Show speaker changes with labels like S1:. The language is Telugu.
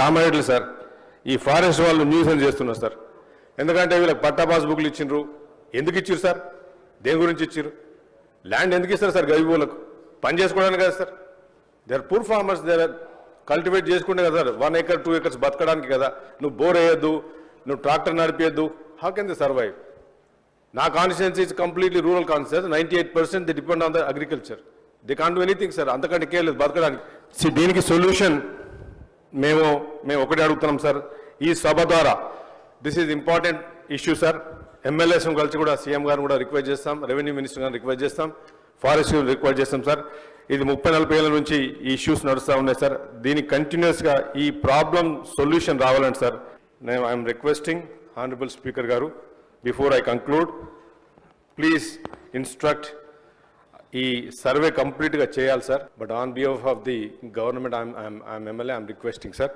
S1: కామారెడ్డి సార్ ఈ ఫారెస్ట్ వాళ్ళు న్యూసెన్స్ చేస్తున్నారు సార్. ఎందుకంటే వీళ్ళకి పట్టా పాస్బుక్లు ఇచ్చిండ్రు. ఎందుకు ఇచ్చారు సార్? దేని గురించి ఇచ్చారు? ల్యాండ్ ఎందుకు ఇస్తారు సార్? గరీబులకు పని చేసుకోవడానికి కదా sir. They are poor farmers, they are cultivate చేసుకుంటే కదా సార్. 1 acre 2 acres బతకడానికి కదా. నువ్వు బోర్ వేయొద్దు, నువ్వు ట్రాక్టర్ నడిపేయద్దు. How can they survive? నా constituency is completely rural constituency. 98% they depend on the agriculture. They can't do anything sir. అంతకంటే కేర్లేదు బతకడానికి. దీనికి సొల్యూషన్ మేము ఒకటే అడుగుతున్నాం సార్ ఈ సభ ద్వారా. This is important issue sir. MLAs కలిసి కూడా సీఎం గారిని కూడా రిక్వెస్ట్ చేస్తాం, రెవెన్యూ మినిస్టర్ గారిని రిక్వెస్ట్ చేస్తాం, ఫారెస్ట్ రిక్వెస్ట్ చేస్తాం సార్. ఇది 30-40 ఏళ్ళ నుంచి ఈ ఇష్యూస్ నడుస్తూ ఉన్నాయి సార్. దీనికి కంటిన్యూస్గా ఈ ప్రాబ్లం సొల్యూషన్ రావాలండి సార్. నేను ఐఎమ్ రిక్వెస్టింగ్ హానరబుల్ స్పీకర్ గారు, before I conclude, please instruct ఈ సర్వే కంప్లీట్గా చేయాలి sir. But on behalf of the government I'm MLA, I'm requesting sir.